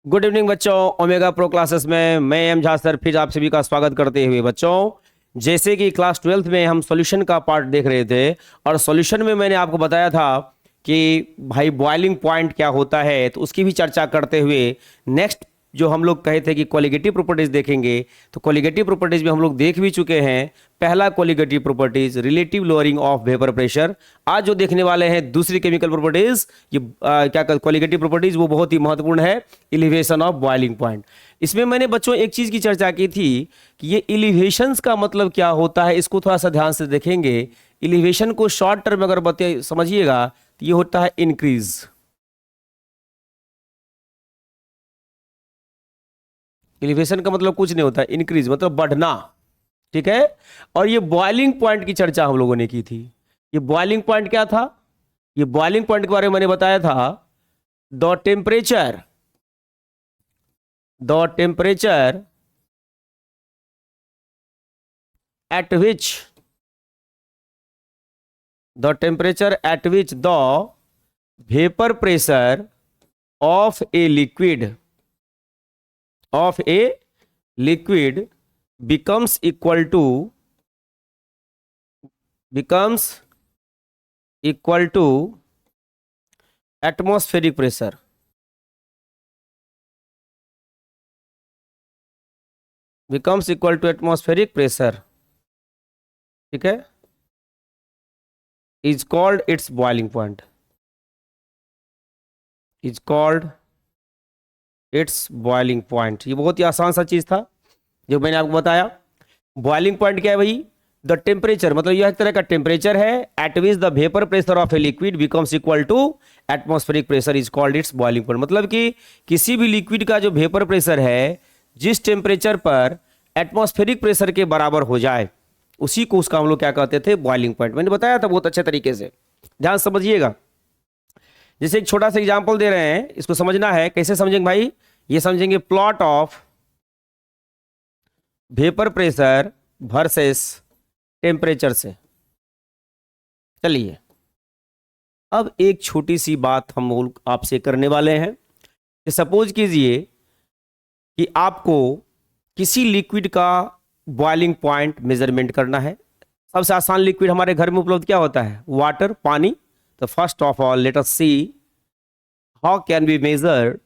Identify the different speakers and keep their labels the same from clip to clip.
Speaker 1: Good evening बच्चों। Omega pro classes में मैं एम झा सर फिर आप सभी का स्वागत करते हुए बच्चों, जैसे कि क्लास 12th में हम सॉल्यूशन का पार्ट देख रहे थे और सॉल्यूशन में मैंने आपको बताया था कि भाई बॉइलिंग पॉइंट क्या होता है, तो उसकी भी चर्चा करते हुए नेक्स्ट जो हम लोग कहे थे कि कोलिगेटिव प्रॉपर्टीज देखेंगे, तो कोलिगेटिव प्रॉपर्टीज में हम लोग देख भी चुके हैं। पहला colligative properties relative lowering of vapour pressure. आज जो देखने वाले हैं दूसरी केमिकल प्रॉपर्टीज, ये क्या कोलिगेटिव प्रॉपर्टीज, वो बहुत ही महत्वपूर्ण है, इलिवेशन ऑफ बॉइलिंग पॉइंट। इसमें मैंने बच्चों एक चीज की चर्चा की थी कि ये इलिवेशंस का मतलब क्या होता है, इसको थोड़ा सा ध्यान से देखेंगे। इलिवेशन को शॉर्ट टर्म अगर बता समझिएगा तो ये होता है इंक्रीज। एलिवेशन का मतलब कुछ नहीं होता, इंक्रीज मतलब बढ़ना, ठीक है। और ये बॉइलिंग पॉइंट की चर्चा हम लोगों ने की थी। ये बॉइलिंग पॉइंट क्या था? ये बॉइलिंग पॉइंट के बारे में मैंने बताया था, the temperature the temperature at which the vapor pressure of a liquid becomes equal to atmospheric pressure। becomes equal to atmospheric pressure, ठीक है, is called its boiling point, is called its boiling point। ये बहुत ही आसान सा चीज था जो मैंने आपको बताया। बॉइलिंग पॉइंट क्या है भाई? द टेम्परेचर, मतलब यह एक तरह का टेम्परेचर है at which the vapour pressure of a liquid becomes equal to atmospheric pressure is called its boiling point. मतलब कि किसी भी लिक्विड का जो वेपर प्रेशर है, जिस टेम्परेचर पर एटमॉस्फेरिक प्रेशर के बराबर हो जाए, उसी को उसका हम लोग क्या कहते थे? Boiling point. मैंने बताया था बहुत अच्छे तरीके से, ध्यान समझिएगा। जैसे एक छोटा सा एग्जाम्पल दे रहे हैं, इसको समझना है। कैसे समझेंगे भाई? ये समझेंगे plot of vapour pressure versus temperature से। चलिए, अब एक छोटी सी बात हम लोग आपसे करने वाले हैं कि सपोज कीजिए कि आपको किसी लिक्विड का बॉइलिंग पॉइंट मेजरमेंट करना है। सबसे आसान लिक्विड हमारे घर में उपलब्ध क्या होता है? वाटर, पानी। तो first of all let us see how can be measure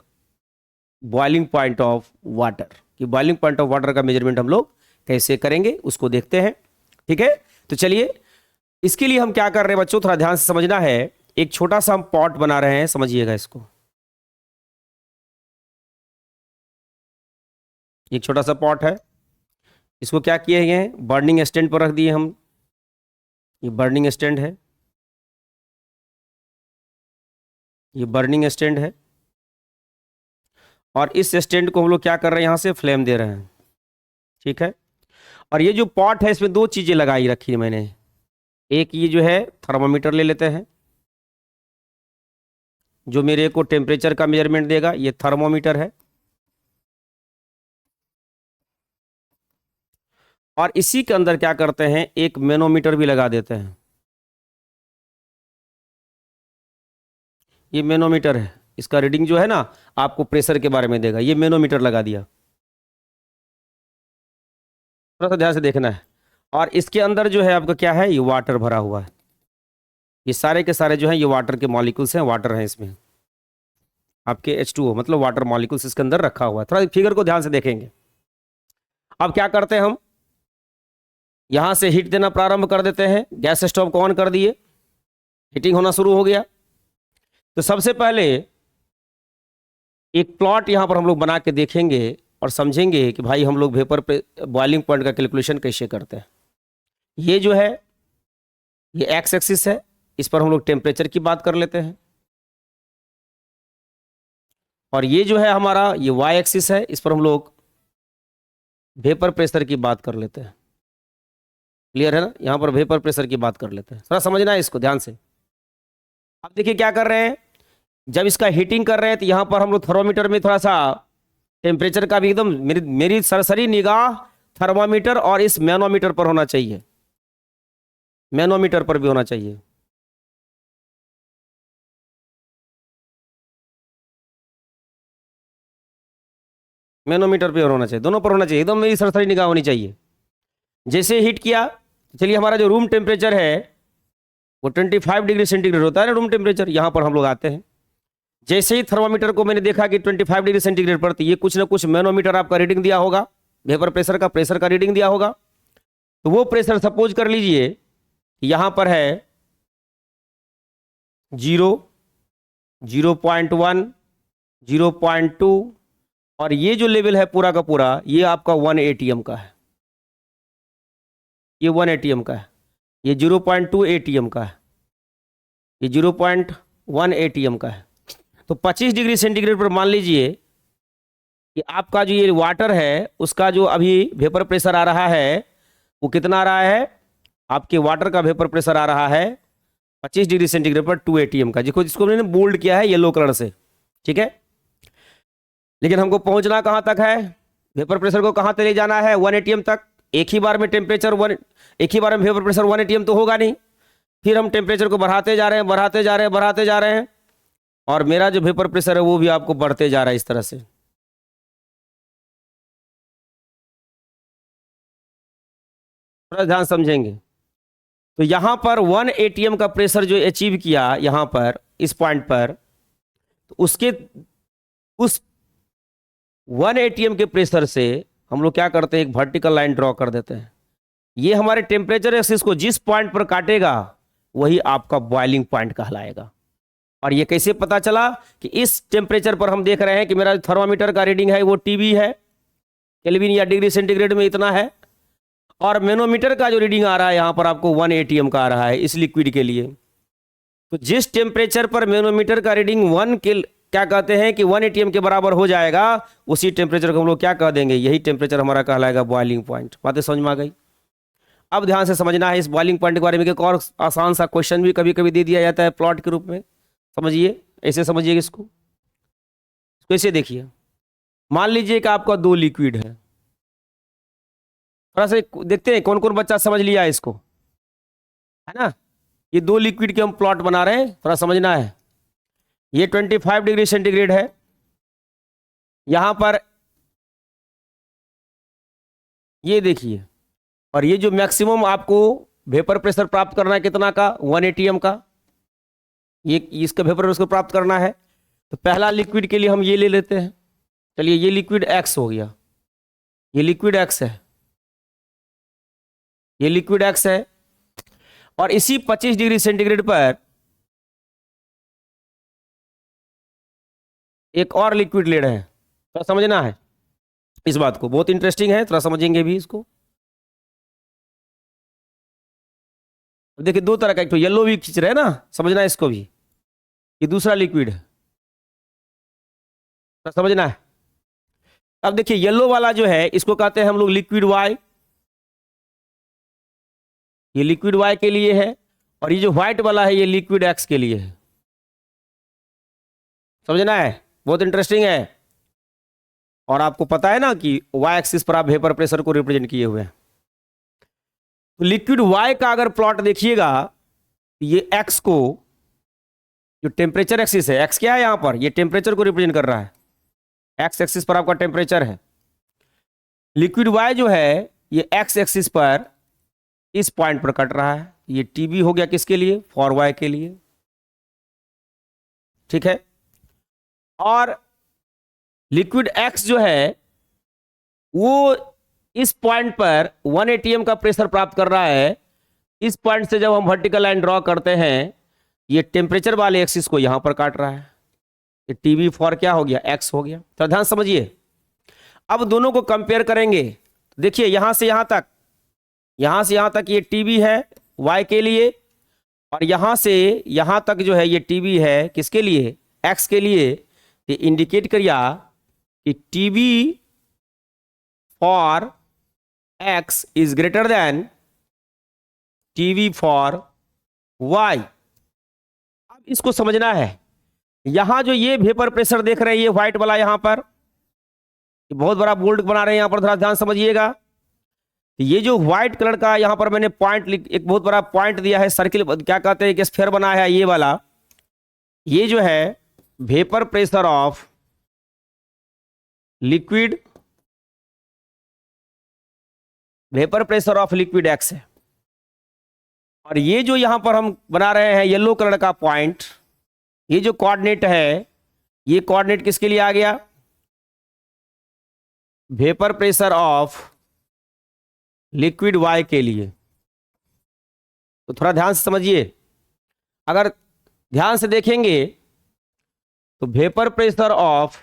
Speaker 1: boiling point of water. कि बॉइलिंग पॉइंट ऑफ वाटर का मेजरमेंट हम लोग कैसे करेंगे उसको देखते हैं, ठीक है। तो चलिए, इसके लिए हम क्या कर रहे हैं बच्चों, थोड़ा ध्यान से समझना है। एक छोटा सा हम पॉट बना रहे हैं, समझिएगा इसको। एक छोटा सा पॉट है, इसको क्या किए हैं? बर्निंग स्टैंड पर रख दिए हम। ये बर्निंग स्टैंड है, ये बर्निंग स्टैंड है। और इस स्टैंड को हम लोग क्या कर रहे हैं? यहां से फ्लेम दे रहे हैं, ठीक है। और ये जो पॉट है, इसमें दो चीजें लगाई रखी है मैंने। एक ये जो है थर्मामीटर ले लेते हैं, जो मेरे को टेम्परेचर का मेजरमेंट देगा। ये थर्मोमीटर है। और इसी के अंदर क्या करते हैं? एक मैनोमीटर भी लगा देते हैं। ये मैनोमीटर है, इसका रीडिंग जो है ना, आपको प्रेशर के बारे में देगा। ये मैनोमीटर लगा दिया, थोड़ा सा ध्यान से देखना है। और इसके अंदर जो है आपका क्या है? ये वाटर भरा हुआ है। ये सारे के सारे जो है ये वाटर के मॉलिक्यूल्स हैं, वाटर हैं इसमें। आपके H2O मतलब वाटर मॉलिक्यूल्स इसके अंदर रखा हुआ है। थोड़ा फिगर को ध्यान से देखेंगे। अब क्या करते हैं हम? यहां से हीट देना प्रारंभ कर देते हैं। गैस स्टोव को ऑन कर दिए, हीटिंग होना शुरू हो गया। तो सबसे पहले एक प्लॉट यहां पर हम लोग बना के देखेंगे और समझेंगे कि भाई हम लोग वेपर पे बॉइलिंग पॉइंट का कैलकुलेशन कैसे करते हैं। ये जो है ये एक्स एक्सिस है, इस पर हम लोग टेम्परेचर की बात कर लेते हैं। और ये जो है हमारा ये वाई एक्सिस है, इस पर हम लोग वेपर प्रेशर की बात कर लेते हैं। क्लियर है ना? यहां पर वेपर प्रेशर की बात कर लेते हैं, थोड़ा समझना है इसको ध्यान से। अब देखिए क्या कर रहे हैं, जब इसका हीटिंग कर रहे हैं तो यहां पर हम लोग थर्मोमीटर में थोड़ा सा टेम्परेचर का भी एकदम मेरी मेरी सरसरी निगाह थर्मामीटर और इस मैनोमीटर पर होना चाहिए। मैनोमीटर पर भी होना चाहिए। मैनोमीटर पे और होना चाहिए, दोनों पर होना चाहिए, एकदम मेरी सरसरी निगाह होनी चाहिए। जैसे हीट किया, चलिए हमारा जो रूम टेम्परेचर है वो 25 डिग्री सेंटीग्रेड होता है ना रूम टेम्परेचर। यहाँ पर हम लोग आते हैं, जैसे ही थर्मामीटर को मैंने देखा कि 25 डिग्री सेंटीग्रेड पर, तो ये कुछ ना कुछ मैनोमीटर आपका रीडिंग दिया होगा, वेपर प्रेशर का रीडिंग दिया होगा। तो वो प्रेशर सपोज कर लीजिए यहाँ पर है 0, 0.1, 0.2 और ये जो लेवल है पूरा का पूरा ये आपका 1 ATM का है, ये 1 ATM का है, ये 0.2 ATM का है, ये 0.1 ATM का है। तो 25 डिग्री सेंटीग्रेड पर मान लीजिए कि आपका जो ये वाटर है उसका जो अभी वेपर प्रेशर आ रहा है वो कितना आ रहा है, आपके वाटर का वेपर प्रेशर आ रहा है 25 डिग्री सेंटीग्रेड पर 2 ATM का, जिसको मैंने बोल्ड किया है येलो कलर से, ठीक है। लेकिन हमको पहुंचना कहां तक है, वेपर प्रेशर को कहां तक ले जाना है, 1 ATM तक। एक ही बार में वेपर प्रेशर 1 ATM तो होगा नहीं, फिर हम टेम्परेचर को बढ़ाते जा रहे हैं और मेरा जो वेपर प्रेशर है वो भी आपको बढ़ते जा रहा है इस तरह से। थोड़ा ध्यान समझेंगे। तो यहां पर 1 ATM का प्रेशर जो अचीव किया यहां पर इस पॉइंट पर, तो उस 1 ATM के प्रेशर से हम लोग क्या करते हैं, एक वर्टिकल लाइन ड्रॉ कर देते हैं। ये हमारे टेम्परेचर एक्सिस को जिस पॉइंट पर काटेगा वही आपका बॉइलिंग पॉइंट कहलाएगा। और ये कैसे पता चला कि इस टेम्परेचर पर हम देख रहे हैं कि मेरा थर्मामीटर का रीडिंग है वो TB है, केल्विन या डिग्री सेंटीग्रेड में इतना है, और मैनोमीटर का जो रीडिंग आ रहा है यहाँ पर आपको 1 ATM का आ रहा है इस लिक्विड के लिए। तो जिस टेम्परेचर पर मैनोमीटर का रीडिंग 1 के क्या कहते हैं कि 1 ATM के बराबर हो जाएगा, उसी टेम्परेचर को हम लोग क्या कह देंगे, यही टेम्परेचर हमारा कहलाएगा बॉइलिंग पॉइंट। बातें समझ में आ गई। अब ध्यान से समझना है इस बॉइलिंग पॉइंट के बारे में। एक और आसान सा क्वेश्चन भी कभी कभी दे दिया जाता है प्लॉट के रूप में, समझिए, ऐसे समझिए इसको ऐसे देखिए। मान लीजिए कि आपका 2 लिक्विड है, थोड़ा सा देखते हैं कौन कौन बच्चा समझ लिया है इसको, है ना। ये 2 लिक्विड के हम प्लॉट बना रहे हैं, थोड़ा समझना है। ये 25 डिग्री सेंटीग्रेड है, यहां पर ये देखिए, और ये जो मैक्सिमम आपको वेपर प्रेशर प्राप्त करना है कितना का, 1 ATM का, ये इसका वेपर प्रेशर प्राप्त करना है। तो पहला लिक्विड के लिए हम ये ले लेते हैं, चलिए ये लिक्विड X हो गया, ये लिक्विड X है, ये लिक्विड X है। और इसी 25 डिग्री सेंटीग्रेड पर एक और लिक्विड ले रहे हैं, थोड़ा समझना है इस बात को, बहुत इंटरेस्टिंग है, थोड़ा समझेंगे भी इसको। देखिए 2 तरह का, एक तो येलो भी खींच रहे हैं ना, समझना है इसको भी, ये दूसरा लिक्विड है, समझना है। अब देखिए येलो वाला जो है इसको कहते हैं हम लोग लिक्विड Y, ये लिक्विड Y के लिए है, और ये जो व्हाइट वाला है ये लिक्विड X के लिए है, समझना है, बहुत इंटरेस्टिंग है। और आपको पता है ना कि Y एक्सिस पर आप वेपर प्रेशर को रिप्रेजेंट किए हुए हैं। तो लिक्विड Y का अगर प्लॉट देखिएगा, ये X को, जो टेम्परेचर एक्सिस है, X क्या है यहां पर, ये टेम्परेचर को रिप्रेजेंट कर रहा है, X एक्सिस पर आपका टेम्परेचर है। लिक्विड Y जो है ये X एक्सिस पर इस पॉइंट पर कट रहा है, ये TB हो गया किसके लिए, फॉर Y के लिए, ठीक है। और लिक्विड X जो है वो इस पॉइंट पर 1 ATM का प्रेशर प्राप्त कर रहा है। इस पॉइंट से जब हम वर्टिकल लाइन ड्रॉ करते हैं, ये टेम्परेचर वाले एक्सिस को यहां पर काट रहा है, ये TB फॉर क्या हो गया, X हो गया। तो ध्यान समझिए। अब दोनों को कंपेयर करेंगे, देखिए यहां से यहां तक ये TB है Y के लिए, और यहां से यहां तक जो है ये TB है किसके लिए, X के लिए। ये इंडिकेट करिए कि TB for X is greater than TB for Y। अब इसको समझना है, यहां जो ये वेपर प्रेशर देख रहे हैं ये व्हाइट वाला, यहां पर ये बहुत बड़ा बोल्ड बना रहे हैं, यहां पर थोड़ा ध्यान समझिएगा। ये जो व्हाइट कलर का यहां पर मैंने पॉइंट, एक बहुत बड़ा पॉइंट दिया है, सर्किल क्या कहते हैं, एक स्फीयर बना है ये वाला, ये जो है vapour pressure of liquid vapour pressure of liquid x है। और ये जो यहां पर हम बना रहे हैं येलो कलर का पॉइंट, ये जो कोऑर्डिनेट है, ये कोऑर्डिनेट किसके लिए आ गया? Vapour pressure of liquid Y के लिए। तो थोड़ा ध्यान से समझिए, अगर ध्यान से देखेंगे तो वेपर प्रेशर ऑफ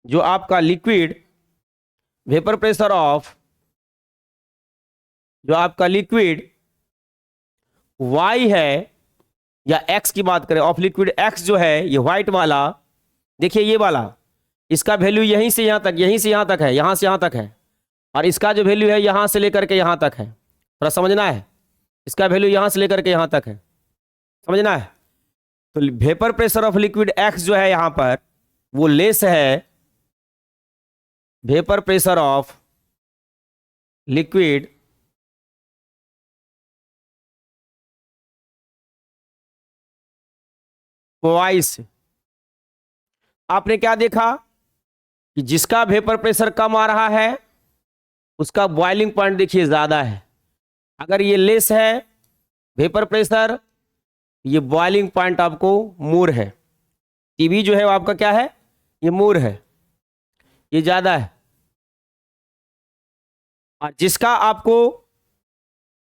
Speaker 1: जो आपका लिक्विड, वेपर प्रेशर ऑफ जो आपका लिक्विड y है या x की बात करें, ऑफ लिक्विड x जो है, ये व्हाइट वाला, देखिए ये वाला, इसका वैल्यू यहीं से यहां तक, यहीं से यहां तक है, यहां से यहां तक है। और इसका जो वैल्यू है यहां से लेकर के यहां तक है, थोड़ा समझना है। इसका वैल्यू यहां से लेकर के यहां तक है, समझना है। तो vapour pressure of liquid x जो है यहां पर, वो लेस है vapour pressure of liquid y से। आपने क्या देखा कि जिसका वेपर प्रेशर कम आ रहा है उसका बॉइलिंग पॉइंट देखिए ज्यादा है। अगर ये लेस है वेपर प्रेशर, ये बॉइलिंग पॉइंट आपको मोर है। टीबी जो है वो आपका क्या है? ये मोर है, ये ज्यादा है। और जिसका आपको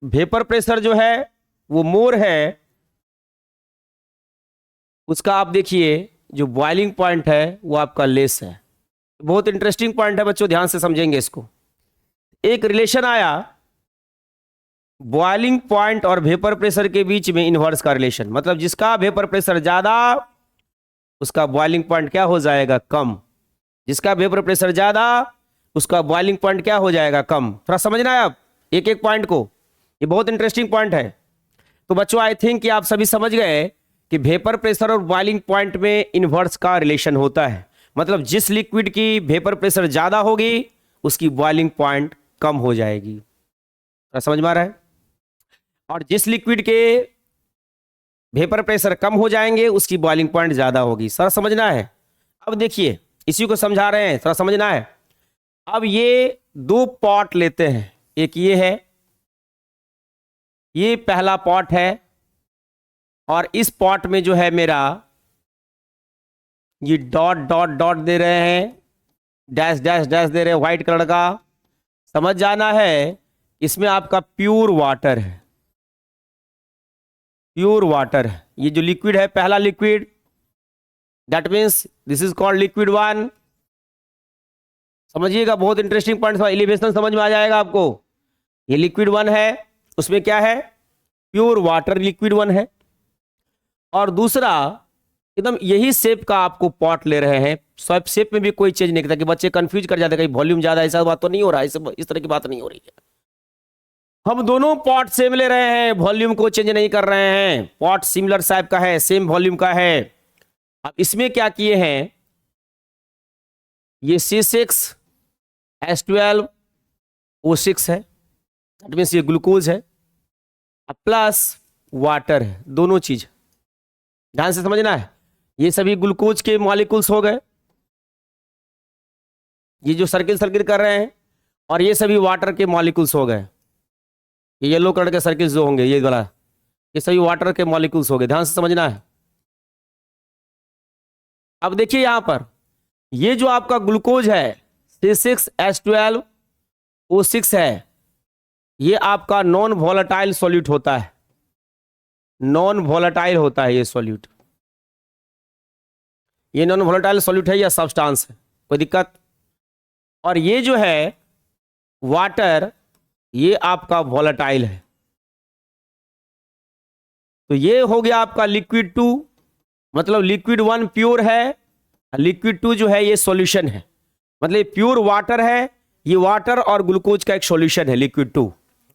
Speaker 1: वेपर प्रेशर जो है वो मोर है, उसका आप देखिए जो बॉइलिंग पॉइंट है वो आपका लेस है। बहुत इंटरेस्टिंग पॉइंट है बच्चों, ध्यान से समझेंगे इसको। एक रिलेशन आया बॉइलिंग पॉइंट और वेपर प्रेशर के बीच में, इनवर्स का रिलेशन, मतलब जिसका वेपर प्रेशर ज्यादा उसका बॉइलिंग पॉइंट क्या हो जाएगा? कम। जिसका वेपर प्रेशर ज्यादा उसका बॉइलिंग पॉइंट क्या हो जाएगा? कम। थोड़ा समझना है आप एक एक पॉइंट को, ये बहुत इंटरेस्टिंग पॉइंट है। तो बच्चों आई थिंक कि आप सभी समझ गए कि वेपर प्रेशर और बॉइलिंग पॉइंट में इनवर्स का रिलेशन होता है। मतलब जिस लिक्विड की वेपर प्रेशर ज्यादा होगी उसकी बॉइलिंग पॉइंट कम हो जाएगी। समझ में आ रहा है? और जिस लिक्विड के वेपर प्रेशर कम हो जाएंगे उसकी बॉइलिंग पॉइंट ज्यादा होगी। सर समझना है? अब देखिए इसी को समझा रहे हैं, थोड़ा समझना है। अब ये दो पॉट लेते हैं, एक ये है, ये पहला पॉट है, और इस पॉट में जो है मेरा ये डॉट डॉट डॉट दे रहे हैं, डैश डैश डैश दे रहे हैं व्हाइट कलर का। समझ जाना है इसमें आपका प्योर वाटर है, प्योर वाटर है। ये जो लिक्विड है पहला liquid, that means this is called liquid one. समझिएगा, बहुत इंटरेस्टिंग पॉइंट, एलिवेशन समझ में आ जाएगा आपको। ये लिक्विड वन है, उसमें क्या है? प्योर वाटर लिक्विड वन है। और दूसरा एकदम यही शेप का आपको पॉट ले रहे हैं, सब शेप में भी कोई चेंज नहीं करता कि बच्चे कंफ्यूज कर जाते हैं कहीं वॉल्यूम ज्यादा, ऐसा बात तो नहीं हो रहा है, इस तरह की बात नहीं हो रही है। हम दोनों पॉट सेम ले रहे हैं, वॉल्यूम को चेंज नहीं कर रहे हैं। पॉट सिमिलर शेप का है, सेम वॉल्यूम का है। अब इसमें क्या किए हैं, ये C6H12O6 है, दैट मीन्स ये ग्लूकोज है, प्लस वाटर है, दोनों चीज ध्यान से समझना है। ये सभी ग्लूकोज के मॉलिक्यूल्स हो गए, ये जो सर्किल सर्किल कर रहे हैं, और ये सभी वाटर के मॉलिक्यूल्स हो गए। ये येलो कलर के सर्किल्स जो होंगे ये वाला, ये सभी वाटर के मॉलिक्यूल्स हो गए, ध्यान से समझना है। अब देखिए यहां पर ये जो आपका ग्लूकोज है C6H12O6 है, ये आपका नॉन वॉलेटाइल सॉल्यूट होता है, नॉन वॉलेटाइल होता है ये सॉल्यूट। ये नॉन वॉलेटाइल सॉल्यूट है या सब्सटेंस है, कोई दिक्कत? और ये जो है वाटर, ये आपका वॉलेटाइल है। तो ये हो गया आपका लिक्विड टू, मतलब लिक्विड वन प्योर है, लिक्विड टू जो है ये सॉल्यूशन है, मतलब प्योर वाटर है, ये वाटर और ग्लूकोज का एक सॉल्यूशन है लिक्विड टू।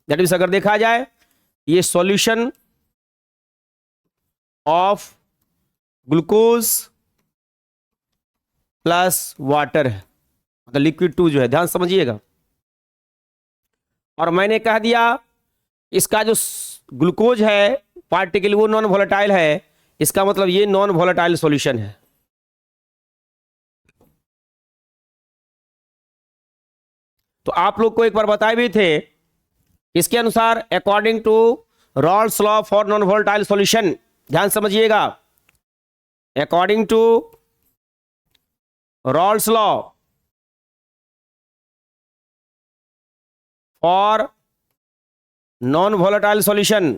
Speaker 1: दैट मींस अगर देखा जाए ये solution of glucose plus water है, मतलब लिक्विड टू जो है, ध्यान समझिएगा। और मैंने कह दिया इसका जो ग्लूकोज है पार्टिकल वो नॉन वॉलेटाइल है, इसका मतलब ये नॉन वॉलेटाइल सॉल्यूशन है। तो आप लोग को एक बार बताए भी थे, इसके अनुसार according to Raoult's law for non volatile solution, ध्यान समझिएगा, according to Raoult's law for non volatile solution,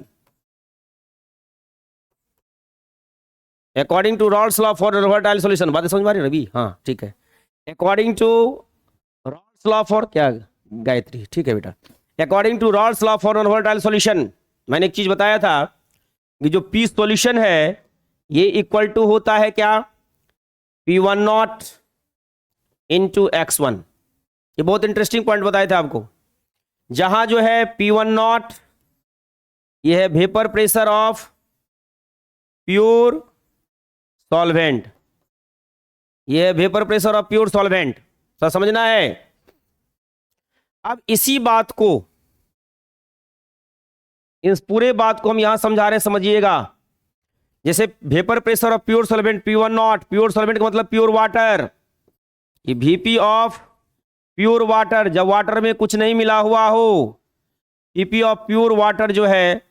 Speaker 1: according to Raoult's law for non volatile solution, बातें समझ में आ रही है रवि? हाँ ठीक है। According to Raoult's law for क्या गायत्री, ठीक है बेटा, according to Raoult's law for non volatile solution, मैंने एक चीज बताया था कि जो पी सॉल्यूशन है ये इक्वल टू होता है क्या, P1 नॉट इंटू X1। ये बहुत इंटरेस्टिंग पॉइंट बताए थे आपको। जहां जो है P1 नॉट ये है vapour pressure of pure solvent, ये है vapour pressure of pure solvent, सब समझना है। अब इसी बात को, इस पूरे बात को हम यहां समझा रहे हैं, समझिएगा। जैसे vapour pressure of pure solvent P1 not, pure solvent का मतलब प्योर वाटर, ये VP ऑफ प्योर वाटर, जब वाटर में कुछ नहीं मिला हुआ हो, VP ऑफ प्योर वाटर जो है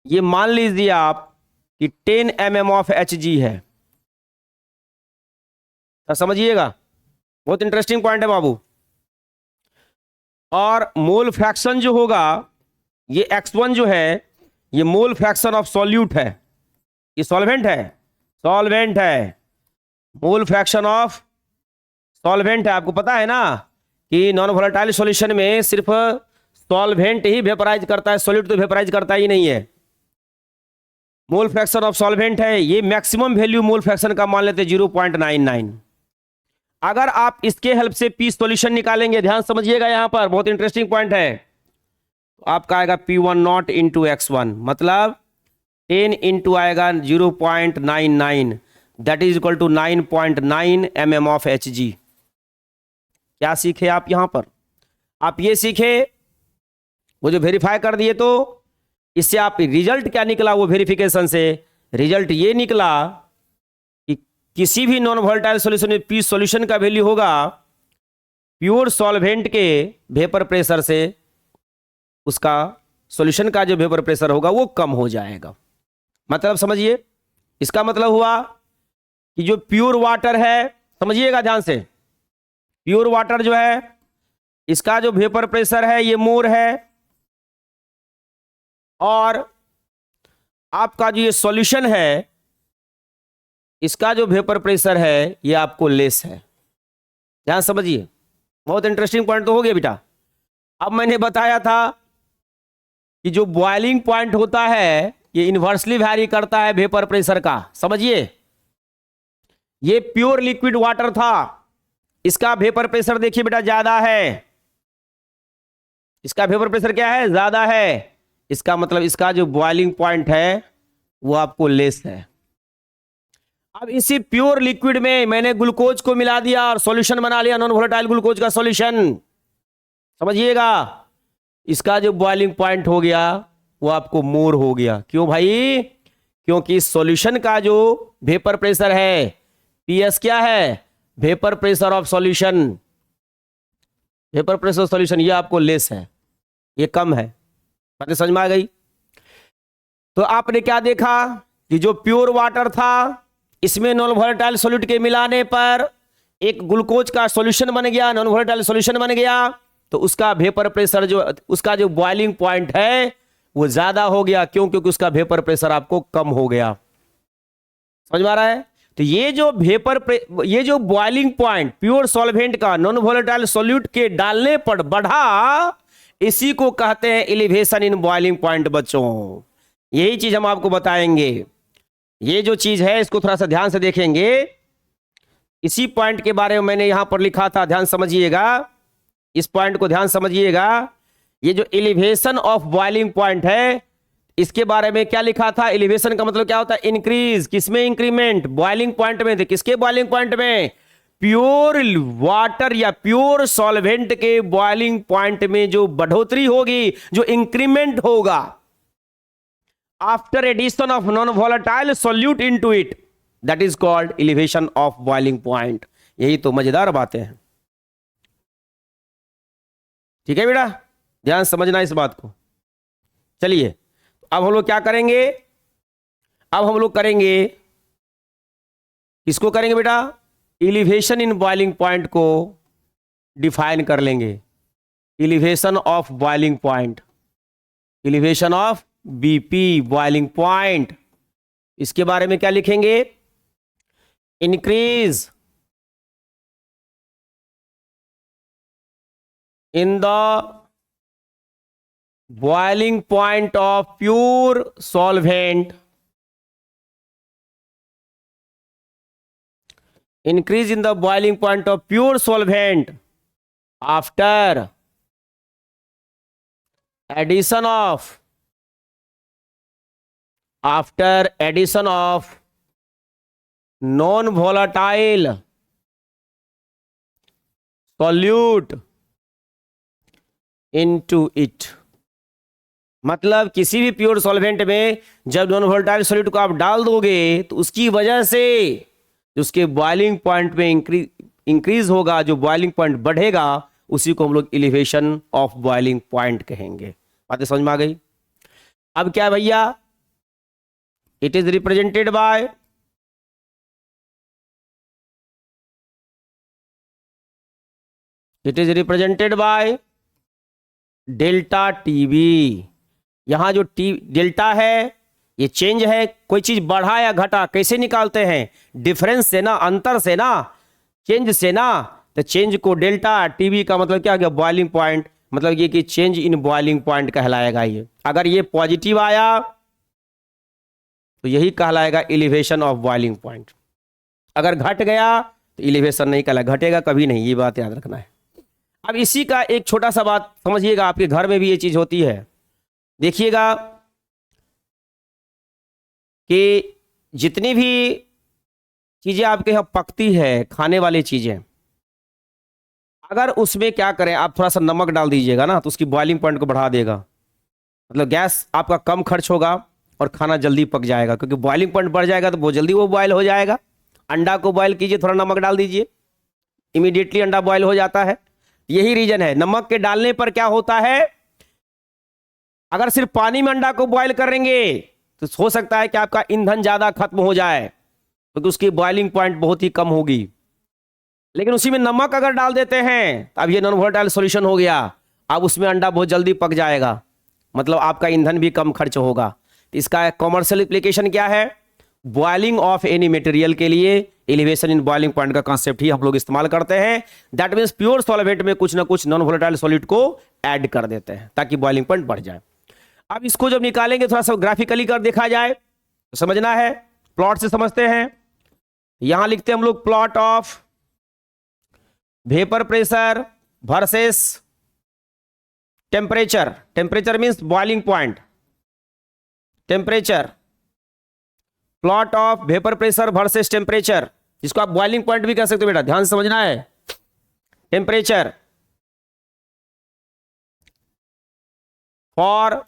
Speaker 1: ये मान लीजिए आप कि 10 mm ऑफ Hg है, तो समझिएगा, बहुत इंटरेस्टिंग पॉइंट है बाबू। और मोल फ्रैक्शन जो होगा ये X1 जो है ये मोल फ्रैक्शन ऑफ सॉल्यूट है, ये सॉल्वेंट है, सॉल्वेंट है, मोल फ्रैक्शन ऑफ सॉल्वेंट है। आपको पता है ना कि नॉन वोलेटाइल सॉल्यूशन में सिर्फ सॉल्वेंट ही वेपराइज करता है, सॉल्यूट तो वेपराइज करता ही नहीं है। मोल फ्रैक्शन ऑफ सॉल्वेंट है, ये मैक्सिमम वैल्यू मोल फ्रैक्शन का मान लेते 0.99। अगर आप इसके हेल्प से पी सॉल्यूशन निकालेंगे, ध्यान समझिएगा, यहां पर बहुत इंटरेस्टिंग पॉइंट है, तो आपका आएगा P1 नॉट इंटू X1, मतलब 10 इंटू आएगा 0.99, that is equal to 9.9 mm of Hg। क्या सीखे आप यहां पर? आप ये सीखे, वो जो वेरीफाई कर दिए, तो इससे आप रिजल्ट क्या निकला वो वेरिफिकेशन से? रिजल्ट ये निकला कि किसी भी नॉन वोलेटाइल सॉल्यूशन में पी सॉल्यूशन का वैल्यू होगा प्योर सॉल्वेंट के वेपर प्रेशर से, उसका सॉल्यूशन का जो वेपर प्रेशर होगा वो कम हो जाएगा। मतलब समझिए, इसका मतलब हुआ कि जो प्योर वाटर है, समझिएगा ध्यान से, प्योर वाटर जो है इसका जो वेपर प्रेशर है ये मोर है, और आपका जो ये सॉल्यूशन है इसका जो वेपर प्रेशर है ये आपको लेस है। ध्यान समझिए, बहुत इंटरेस्टिंग पॉइंट तो हो गया बेटा। अब मैंने बताया था कि जो बॉइलिंग पॉइंट होता है ये इन्वर्सली वैरी करता है वेपर प्रेशर का। समझिए, ये प्योर लिक्विड वाटर था, इसका वेपर प्रेशर देखिए बेटा ज्यादा है, इसका वेपर प्रेशर क्या है, ज्यादा है। इसका मतलब इसका जो बॉइलिंग पॉइंट है वो आपको लेस है। अब इसी प्योर लिक्विड में मैंने ग्लूकोज को मिला दिया और सॉल्यूशन बना लिया, नॉन वोलेटाइल ग्लूकोज का सॉल्यूशन। समझिएगा, इसका जो बॉइलिंग पॉइंट हो गया वो आपको मोर हो गया। क्यों भाई? क्योंकि सॉल्यूशन का जो वेपर प्रेशर है, पीएस क्या है, vapour pressure of solution, vapour pressure solution, ये आपको लेस है, ये कम है। बातें समझ में आ गई? तो आपने क्या देखा कि जो प्योर वाटर था इसमें नॉन वोलेटाइल सॉल्यूट के मिलाने पर एक ग्लूकोज का सॉल्यूशन बन गया, नॉन वोलेटाइल सॉल्यूशन बन गया, तो उसका वेपर प्रेशर जो, उसका जो बॉइलिंग पॉइंट है वो ज्यादा हो गया। क्यों? क्योंकि उसका वेपर प्रेशर आपको कम हो गया। समझ में आ रहा है? तो ये जो बॉइलिंग पॉइंट प्योर सॉल्वेंट का नॉन वोलेटाइल सॉल्यूट के डालने पर बढ़ा, इसी को कहते हैं एलिवेशन इन बॉइलिंग पॉइंट। बच्चों, यही चीज हम आपको बताएंगे। ये जो चीज है इसको थोड़ा सा ध्यान से देखेंगे। इसी पॉइंट के बारे में मैंने यहां पर लिखा था, ध्यान समझिएगा, इस पॉइंट को ध्यान समझिएगा। ये जो एलिवेशन ऑफ बॉइलिंग पॉइंट है इसके बारे में क्या लिखा था? एलिवेशन का मतलब क्या होता है? इंक्रीज। किसमें इंक्रीमेंट? बॉइलिंग पॉइंट में थे। किसके बॉइलिंग पॉइंट में? प्योर वाटर या प्योर सॉल्वेंट के बॉइलिंग पॉइंट में जो बढ़ोतरी होगी, जो इंक्रीमेंट होगा after addition of non volatile solute into it, that is called elevation of boiling point. यही तो मजेदार बातें हैं। ठीक है बेटा, ध्यान समझना इस बात को। चलिए अब हम लोग क्या करेंगे, अब हम लोग करेंगे, किसको करेंगे बेटा, एलिवेशन इन बॉइलिंग पॉइंट को डिफाइन कर लेंगे। Elevation of boiling point, elevation of BP boiling point, इसके बारे में क्या लिखेंगे, increase in the boiling point of pure solvent, increase in the boiling point of pure solvent after addition of non volatile solute into it। मतलब किसी भी pure solvent में जब नॉन वोलेटाइल सॉल्यूट को आप डाल दोगे तो उसकी वजह से उसके बॉइलिंग पॉइंट में इंक्रीज होगा, जो बॉइलिंग पॉइंट बढ़ेगा उसी को हम लोग एलिवेशन ऑफ बॉइलिंग पॉइंट कहेंगे। बातें समझ में आ गई। अब क्या है भैया, it is represented by delta TB. यहां जो डेल्टा है ये चेंज है, कोई चीज बढ़ा या घटा कैसे निकालते हैं, डिफरेंस से ना, अंतर से ना, चेंज से ना। तो चेंज को डेल्टा, टीबी का मतलब क्या हो गया, बॉइलिंग पॉइंट, मतलब ये कि चेंज इन बॉइलिंग पॉइंट कहलाएगा ये। अगर ये पॉजिटिव आया तो यही कहलाएगा एलिवेशन ऑफ बॉइलिंग पॉइंट, अगर घट गया तो एलिवेशन नहीं कहलाएगा, घटेगा कभी नहीं, ये बात याद रखना है। अब इसी का एक छोटा सा बात समझिएगा, आपके घर में भी ये चीज होती है। देखिएगा कि जितनी भी चीजें आपके यहाँ पकती है, खाने वाली चीजें, अगर उसमें क्या करें, आप थोड़ा सा नमक डाल दीजिएगा ना तो उसकी बॉइलिंग पॉइंट को बढ़ा देगा, मतलब गैस आपका कम खर्च होगा और खाना जल्दी पक जाएगा, क्योंकि बॉइलिंग पॉइंट बढ़ जाएगा तो बहुत जल्दी वो बॉयल हो जाएगा। अंडा को बॉयल कीजिए, थोड़ा नमक डाल दीजिए, इमीडिएटली अंडा बॉयल हो जाता है। यही रीजन है, नमक के डालने पर क्या होता है, अगर सिर्फ पानी में अंडा को बॉयल करेंगे तो हो सकता है कि आपका ईंधन ज्यादा खत्म हो जाए, क्योंकि उसकी बॉइलिंग पॉइंट बहुत ही कम होगी। लेकिन उसी में नमक अगर डाल देते हैं तो अब ये नॉन वोलेटाइल सॉल्यूशन हो गया, अब उसमें अंडा बहुत जल्दी पक जाएगा, मतलब आपका ईंधन भी कम खर्च होगा। इसका कॉमर्शियल एप्लीकेशन क्या है, बॉइलिंग ऑफ एनी मटेरियल के लिए एलिवेशन इन बॉइलिंग पॉइंट का कॉन्सेप्ट ही हम लोग इस्तेमाल करते हैं। दैट मीन्स प्योर सॉल्वेंट में कुछ ना कुछ नॉन वोलेटाइल सॉल्यूट को ऐड कर देते हैं ताकि बॉइलिंग पॉइंट बढ़ जाए। अब इसको जब निकालेंगे थोड़ा सा ग्राफिकली कर देखा जाए तो समझना है, प्लॉट से समझते हैं। यहां लिखते हैं हम लोग plot of vapour pressure versus temperature. Temperature means boiling point, temperature, plot of vapour pressure versus temperature, जिसको आप बॉइलिंग पॉइंट भी कह सकते हो बेटा, ध्यान से समझना है। टेम्परेचर फॉर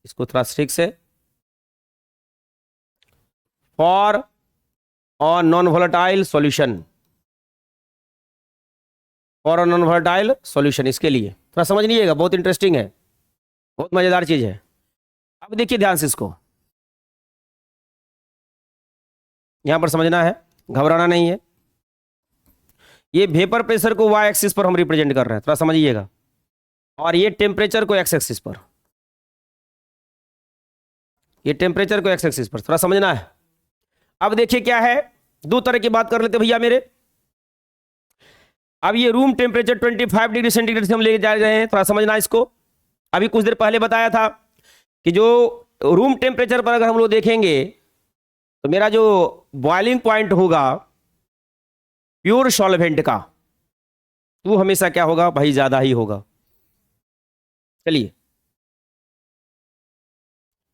Speaker 1: इसको थोड़ा स्ट्रिक से, फॉर और non volatile solution, for non volatile solution, इसके लिए थोड़ा समझ लीजिएगा, बहुत इंटरेस्टिंग है, बहुत मजेदार चीज है। अब देखिए ध्यान से, इसको यहां पर समझना है, घबराना नहीं है। ये वेपर प्रेशर को वाई एक्सिस पर हम रिप्रेजेंट कर रहे हैं, थोड़ा समझिएगा, और ये टेम्परेचर को एक्स एक्सिस पर, ये टेम्परेचर को एक्स एक्सिस पर, थोड़ा समझना है। अब देखिए क्या है, दो तरह की बात कर लेते भैया मेरे। अब ये रूम टेम्परेचर 25 डिग्री सेंटीग्रेड से हम ले जा रहे हैं, थोड़ा समझना इसको। अभी कुछ देर पहले बताया था कि जो रूम टेम्परेचर पर अगर हम लोग देखेंगे तो मेरा जो बॉइलिंग पॉइंट होगा प्योर सॉल्वेंट का, वो हमेशा क्या होगा भाई, ज्यादा ही होगा। चलिए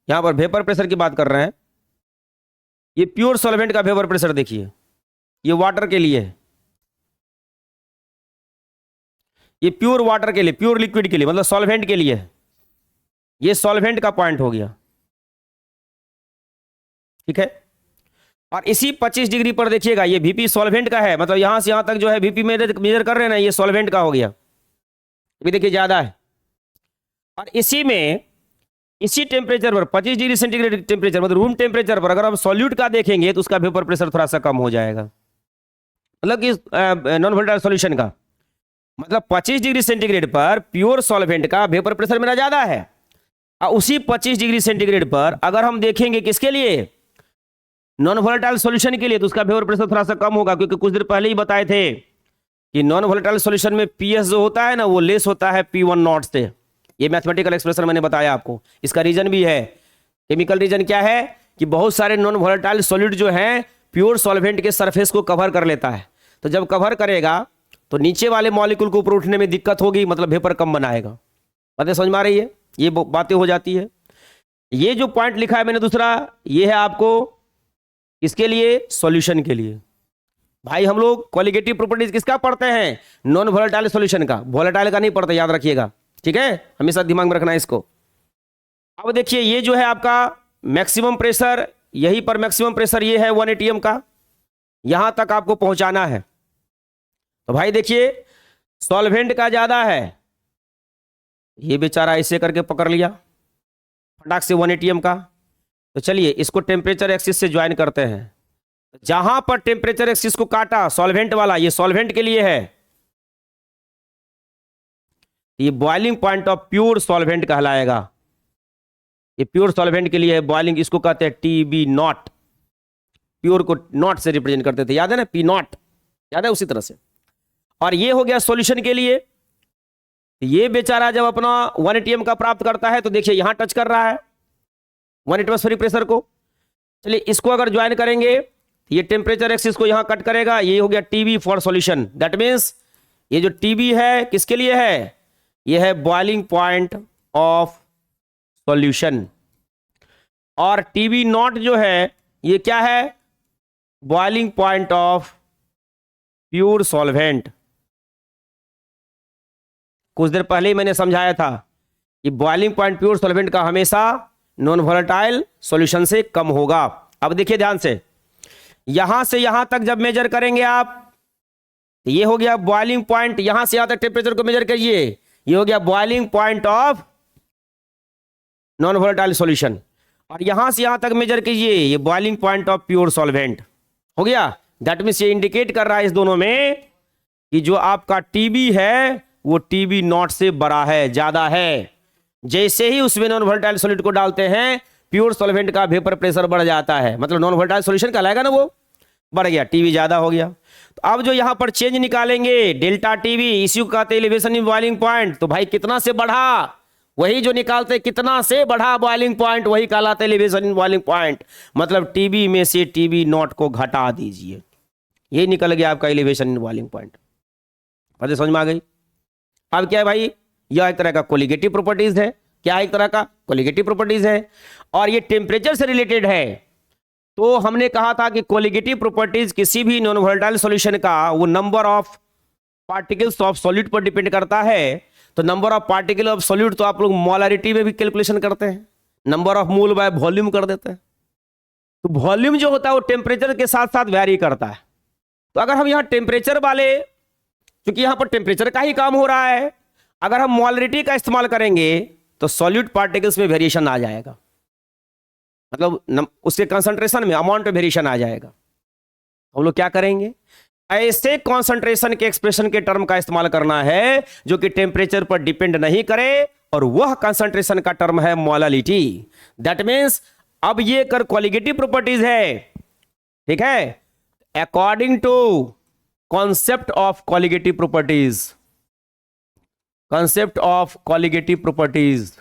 Speaker 1: यहां पर वेपर प्रेशर की बात कर रहे हैं, ये प्योर सॉल्वेंट का वेपर प्रेशर देखिए, ये वाटर के लिए है, ये प्योर वाटर के लिए, प्योर लिक्विड के लिए, मतलब सॉल्वेंट के लिए है, ये सॉल्वेंट का पॉइंट हो गया, ठीक है। और इसी 25 डिग्री पर देखिएगा ये VP सॉल्वेंट का है, मतलब यहां से यहां तक जो है VP मेजर कर रहे हैं ना, ये सॉल्वेंट का हो गया, भी देखिए ज्यादा है। और इसी में इसी टेम्परेचर पर 25 डिग्री सेंटीग्रेड टेम्परेचर मतलब रूम टेम्परेचर पर अगर हम सॉल्यूट का देखेंगे तो उसका वेपर प्रेशर थोड़ा सा कम हो जाएगा, मतलब कि नॉन वोलेटाइल सॉल्यूशन का, मतलब 25 डिग्री सेंटीग्रेड पर प्योर सॉल्वेंट का वेपर प्रेशर मेरा ज्यादा है। और उसी 25 डिग्री सेंटीग्रेड पर अगर हम देखेंगे किसके लिए, नॉन वोलेटाइल सॉल्यूशन के लिए, तो उसका वेपर प्रेशर थोड़ा सा कम होगा, क्योंकि कुछ देर पहले ही बताए थे कि नॉन वोलेटाइल सॉल्यूशन में पीएस जो होता है ना वो लेस होता है P1 नॉट से। ये मैथमेटिकल एक्सप्रेशन मैंने बताया आपको, इसका रीजन भी है। केमिकल रीजन क्या है कि बहुत सारे नॉन वोलेटाइल सॉलिड जो हैं प्योर सॉल्वेंट के सरफेस को कवर कर लेता है, तो जब कवर करेगा तो नीचे वाले मॉलिक्यूल को ऊपर उठने में दिक्कत होगी, मतलब वेपर कम बनाएगा। बातें समझ में आ रही है, ये बातें हो जाती है। ये जो पॉइंट लिखा है मैंने दूसरा, ये है आपको इसके लिए, सॉल्यूशन के लिए। भाई हम लोग क्वालिटेटिव प्रॉपर्टीज किसका पढ़ते हैं, नॉन वोलेटाइल सॉल्यूशन का, वोलेटाइल का नहीं पढ़ते, याद रखिएगा, ठीक है, हमेशा दिमाग में रखना है इसको। अब देखिए ये जो है आपका मैक्सिमम प्रेशर, यहीं पर मैक्सिमम प्रेशर ये है 1 atm का, यहां तक आपको पहुंचाना है। तो भाई देखिए सॉल्वेंट का ज्यादा है, ये बेचारा ऐसे करके पकड़ लिया फटाक से 1 atm का। तो चलिए इसको टेम्परेचर एक्सिस से ज्वाइन करते हैं। जहां पर टेम्परेचर एक्सिस को काटा सॉल्वेंट वाला, ये सॉल्वेंट के लिए है, ये boiling point of pure solvent कहलाएगा। ये प्योर सॉल्वेंट के लिए है बॉइलिंग, इसको कहते हैं TB नॉट, प्योर को नॉट से रिप्रेजेंट करते थे, याद है ना, P नॉट, याद है, उसी तरह से। और ये हो गया सॉल्यूशन के लिए। ये बेचारा जब अपना 1 atm का प्राप्त करता है तो देखिए यहां टच कर रहा है 1 एटमॉस्फेरिक प्रेशर को। चलिए इसको अगर ज्वाइन करेंगे, ये टेम्परेचर एक्सिस को यहां कट करेगा, ये हो गया TB for solution. That means ये जो TB है किसके लिए है, ये है बॉइलिंग पॉइंट ऑफ सॉल्यूशन। और TB नॉट जो है ये क्या है, boiling point of pure solvent. कुछ देर पहले ही मैंने समझाया था कि बॉइलिंग पॉइंट प्योर सॉल्वेंट का हमेशा नॉन वोलेटाइल सॉल्यूशन से कम होगा। अब देखिए ध्यान से, यहां से यहां तक जब मेजर करेंगे आप, ये हो गया बॉइलिंग पॉइंट, यहां से यहां तक टेम्परेचर को मेजर करिए, ये हो गया boiling point of non volatile solution. और यहां से यहां तक मेजर कीजिए, ये boiling point of pure solvent हो गया। दैट मीन्स ये इंडिकेट कर रहा है इस दोनों में कि जो आपका TB है वो TB नॉट से बड़ा है, ज्यादा है। जैसे ही उसमें नॉन वोलेटाइल सॉलिड को डालते हैं प्योर सॉल्वेंट का वेपर प्रेशर बढ़ जाता है, मतलब नॉन वोलेटाइल सॉल्यूशन कहलाएगा ना, वो बढ़ गया, TB ज्यादा हो गया। तो अब जो यहां पर चेंज निकालेंगे डेल्टा TB, इसी को कहते हैं एलिवेशन इन बॉइलिंग पॉइंट। तो भाई कितना से बढ़ा, वही जो निकालते कितना से बढ़ा बॉइलिंग पॉइंट, वही कहलाता है एलिवेशन इन बॉइलिंग पॉइंट। मतलब TB में से TB नॉट को घटा दीजिए, ये निकल गया आपका एलिवेशन इन बॉइलिंग पॉइंट। बात समझ में आ गई। अब क्या है भाई, यह एक तरह का कोलिगेटिव प्रॉपर्टीज है। क्या एक तरह का कोलिगेटिव प्रॉपर्टीज है, और ये टेम्परेचर से रिलेटेड है। तो हमने कहा था कि कोलिगेटिव प्रॉपर्टीज किसी भी नॉन वोलेटाइल सॉल्यूशन का वो number of particles of solute पर डिपेंड करता है। तो number of particle of solute तो आप लोग मोलारिटी में भी कैलकुलेशन करते हैं, number of mole by volume कर देते हैं। तो वॉल्यूम जो होता है वो टेम्परेचर के साथ साथ वैरी करता है। तो अगर हम यहाँ टेम्परेचर वाले, क्योंकि यहां पर टेम्परेचर का ही काम हो रहा है, अगर हम मोलारिटी का इस्तेमाल करेंगे तो सॉल्यूट पार्टिकल्स में वेरिएशन आ जाएगा, मतलब उसके कंसंट्रेशन में अमाउंट में वेरिएशन आ जाएगा। हम लोग क्या करेंगे, ऐसे कंसंट्रेशन के एक्सप्रेशन के टर्म का इस्तेमाल करना है जो कि टेम्परेचर पर डिपेंड नहीं करे, और वह कंसंट्रेशन का टर्म है मोलालिटी। दैट मीन्स अब ये कर क्वालिटेटिव प्रॉपर्टीज है, ठीक है, according to concept of qualitative properties, concept of qualitative properties.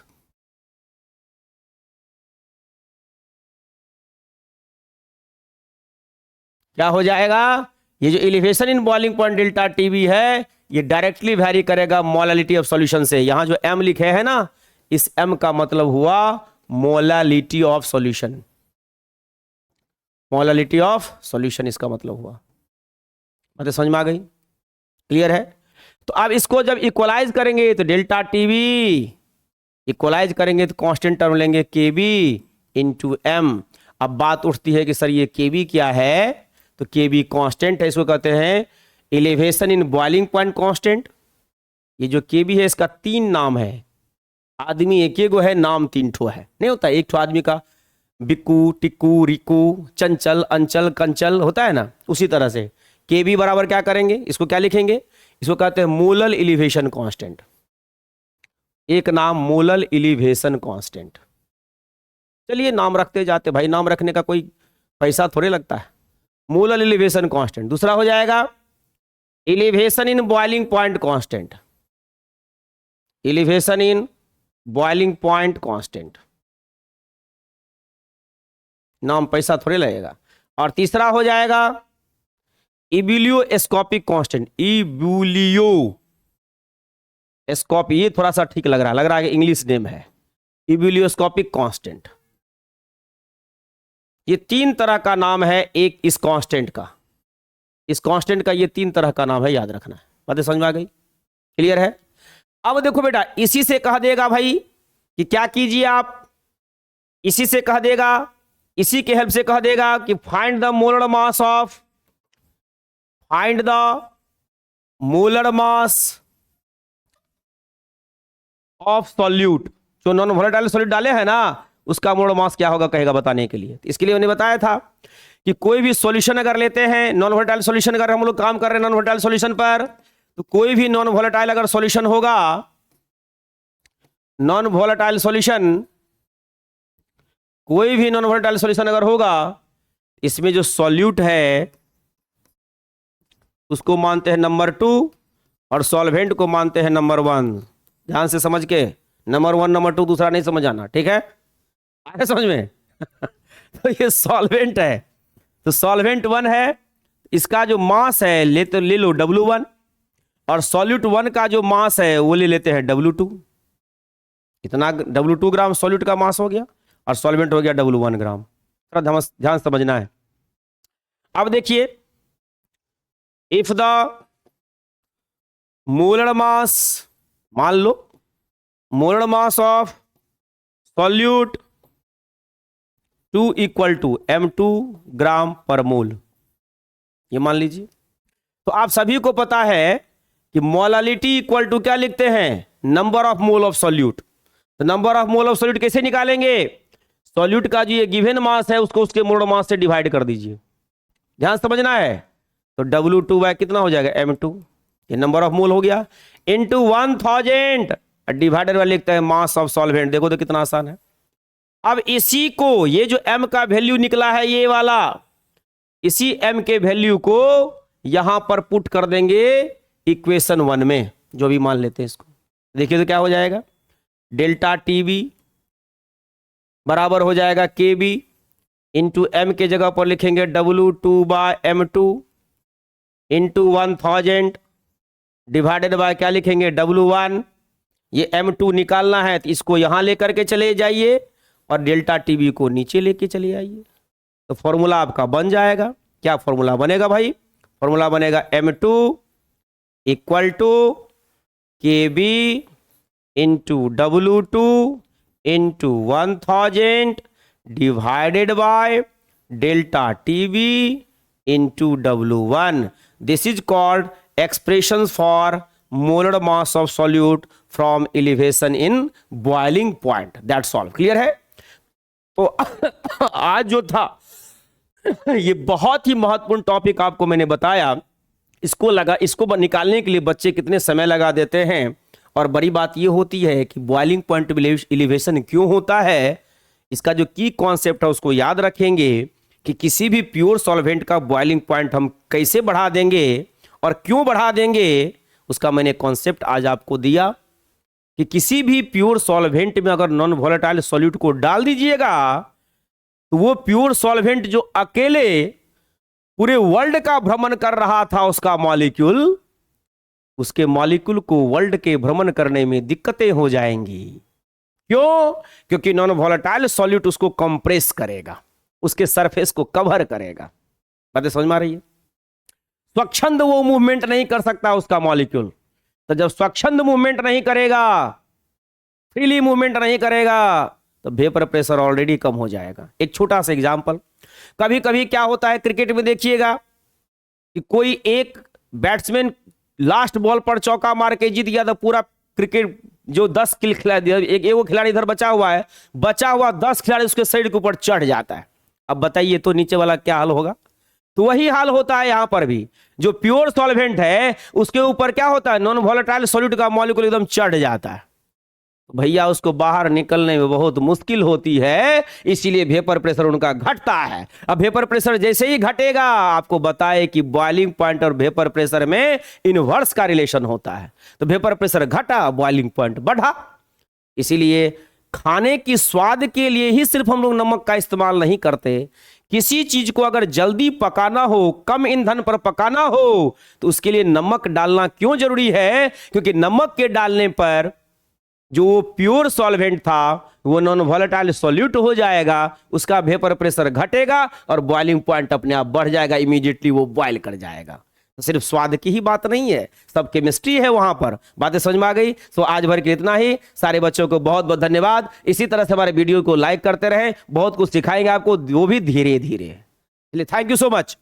Speaker 1: क्या हो जाएगा, ये जो elevation in boiling point delta TB है ये डायरेक्टली वैरी करेगा मोलालिटी ऑफ सॉल्यूशन से। यहां जो M लिखे है ना, इस M का मतलब हुआ molality of solution, molality of solution इसका मतलब हुआ। बात समझ में आ गई, क्लियर है। तो अब इसको जब इक्वलाइज करेंगे तो डेल्टा TB इक्वलाइज करेंगे तो कांस्टेंट टर्म लेंगे KB इंटू M। अब बात उठती है कि सर ये केबी क्या है, तो केबी कांस्टेंट है, इसको कहते हैं elevation in boiling point constant. ये जो केबी है इसका 3 नाम है, आदमी एक गो है, नाम 3 ठो है, नहीं होता एक ठो आदमी का, बिक्कू, टिक्कू, रिकू, चंचल, अंचल, कंचल होता है ना, उसी तरह से केबी बराबर क्या करेंगे, इसको क्या लिखेंगे, इसको कहते हैं मोलल एलिवेशन कांस्टेंट। एक नाम मोलल एलिवेशन कांस्टेंट। चलिए नाम रखते जाते भाई, नाम रखने का कोई पैसा थोड़े लगता है। Molal elevation constant. दूसरा हो जाएगा elevation in boiling point constant, elevation in boiling point constant, नाम पैसा थोड़े लगेगा। और तीसरा हो जाएगा इबुलियोस्कोपिक कांस्टेंट, इबुलियोस्कोप, ये थोड़ा सा ठीक लग रहा है कि इंग्लिश नेम है, इबुलियोस्कोपिक कांस्टेंट। ये 3 तरह का नाम है एक इस कांस्टेंट का, इस कांस्टेंट का ये 3 तरह का नाम है, याद रखना है। बातें समझ में आ गई, क्लियर है। अब देखो बेटा, इसी से कह देगा भाई कि क्या कीजिए आप, इसी से कह देगा, इसी के हेल्प से कह देगा कि find the molar mass of, find the molar mass of solute. जो नॉन वोलेटाइल सॉल्यूट डाले हैं ना, उसका मोलर मास क्या होगा कहेगा बताने के लिए। इसके लिए मैंने बताया था कि कोई भी सॉल्यूशन अगर लेते हैं, नॉन वोलेटाइल सॉल्यूशन, अगर हम लोग काम कर रहे हैं नॉन वोलेटाइल सॉल्यूशन पर, तो कोई भी नॉन वोलेटाइल अगर सॉल्यूशन होगा, नॉन वोलेटाइल सॉल्यूशन, कोई भी नॉन वोलेटाइल सॉल्यूशन अगर होगा, इसमें जो सॉल्यूट है उसको मानते हैं नंबर 2 और सॉल्वेंट को मानते हैं नंबर 1। ध्यान से समझ के, नंबर 1 नंबर 2 दूसरा नहीं समझ आना, ठीक है, आया समझ में। तो ये सॉल्वेंट है, तो सॉल्वेंट 1 है, इसका जो मास है ले लो W1, और सॉल्यूट 1 का जो मास है वो ले लेते हैं W2। इतना W2 ग्राम सॉल्यूट का मास हो गया और सॉल्वेंट हो गया W1 ग्राम। थोड़ा ध्यान समझना है। अब देखिए, इफ द मोलर मास, मान लो molar mass of solute 2 equal to M2 gram per mole, ये मान लीजिए। तो आप सभी को पता है कि मोलालिटी इक्वल टू क्या लिखते हैं, number of mole of solute. तो number of mole of solute कैसे निकालेंगे, सॉल्यूट का जो ये गिवन मास है उसको उसके मोलर मास से डिवाइड कर दीजिए। ध्यान समझना है। तो W2 बाय कितना हो जाएगा, M2, ये नंबर ऑफ मोल हो गया, इनटू 1000 डिवाइडेड बाय लिखते हैं मास ऑफ सॉल्वेंट। देखो तो कितना आसान है। अब इसी को, ये जो M का वैल्यू निकला है ये वाला, इसी M के वैल्यू को यहां पर पुट कर देंगे इक्वेशन 1 में, जो भी मान लेते हैं इसको। देखिए तो क्या हो जाएगा, डेल्टा TB बराबर हो जाएगा KB इंटू M के जगह पर लिखेंगे W2 bye M2 into 1000 divided bye क्या लिखेंगे W1। ये M2 निकालना है तो इसको यहां लेकर के चले जाइए और डेल्टा TB को नीचे लेके चले आइए, तो फॉर्मूला आपका बन जाएगा। क्या फॉर्मूला बनेगा भाई, फॉर्मूला बनेगा M2 equal to KB into W2 into 1000 divided by delta TB into W1। This is called expression for molar mass of solute from elevation in boiling point. That's all, clear है। तो आज जो था ये बहुत ही महत्वपूर्ण topic आपको मैंने बताया। इसको निकालने के लिए बच्चे कितने समय लगा देते हैं, और बड़ी बात ये होती है कि बॉइलिंग पॉइंट एलिवेशन क्यों होता है, इसका जो की कॉन्सेप्ट है उसको याद रखेंगे कि किसी भी प्योर सॉल्वेंट का बॉइलिंग पॉइंट हम कैसे बढ़ा देंगे और क्यों बढ़ा देंगे, उसका मैंने कॉन्सेप्ट आज आपको दिया कि किसी भी प्योर सॉल्वेंट में अगर नॉन वोलेटाइल सॉल्यूट को डाल दीजिएगा तो वो प्योर सॉल्वेंट जो अकेले पूरे वर्ल्ड का भ्रमण कर रहा था उसका मॉलिक्यूल, उसके मॉलिक्यूल को वर्ल्ड के भ्रमण करने में दिक्कतें हो जाएंगी। क्यों? क्योंकि नॉन वोलेटाइल सॉल्यूट उसको कंप्रेस करेगा, उसके सरफेस को कवर करेगा। बातें समझ में आ रही है। स्वच्छंद वो मूवमेंट नहीं कर सकता उसका मॉलिक्यूल, तो जब स्वच्छंद मूवमेंट नहीं करेगा, फ्रीली मूवमेंट नहीं करेगा, तो वेपर प्रेशर ऑलरेडी कम हो जाएगा। एक छोटा सा एग्जांपल, कभी कभी क्या होता है क्रिकेट में देखिएगा कि कोई एक बैट्समैन लास्ट बॉल पर चौका मार के जीत गया, तो पूरा क्रिकेट जो 10 खिलाड़ी, एक वो खिलाड़ी इधर बचा हुआ है, बचा हुआ 10 खिलाड़ी उसके शरीर के ऊपर चढ़ जाता है। अब बताइए तो नीचे वाला क्या हाल होगा? तो वही हाल होता है यहां पर भी। जो प्योर सॉल्वेंट है उसके ऊपर क्या होता है, नॉन वोलेटाइल सॉल्यूट का मॉलिक्यूल एकदम चढ़ जाता है, भैया उसको बाहर निकलने में बहुत मुश्किल होती है, इसीलिए वेपर प्रेशर उनका घटता है। अब वेपर प्रेशर जैसे ही घटेगा, आपको बताए कि बॉइलिंग पॉइंट और वेपर प्रेशर में इनवर्स का रिलेशन होता है। तो वेपर प्रेशर घटा, बॉइलिंग पॉइंट बढ़ा। इसीलिए खाने की स्वाद के लिए ही सिर्फ हम लोग नमक का इस्तेमाल नहीं करते। किसी चीज को अगर जल्दी पकाना हो, कम ईंधन पर पकाना हो, तो उसके लिए नमक डालना क्यों जरूरी है? क्योंकि नमक के डालने पर जो प्योर सॉल्वेंट था वो नॉन वोलेटाइल सॉल्यूट हो जाएगा, उसका वेपर प्रेशर घटेगा और बॉइलिंग पॉइंट अपने आप बढ़ जाएगा, इमीडिएटली वो बॉइल कर जाएगा। तो सिर्फ स्वाद की ही बात नहीं है, सब केमिस्ट्री है वहां पर। बातें समझ में आ गई? तो आज भर के इतना ही। सारे बच्चों को बहुत बहुत धन्यवाद। इसी तरह से हमारे वीडियो को लाइक करते रहें, बहुत कुछ सिखाएंगे आपको, वो भी धीरे धीरे। Thank you so much.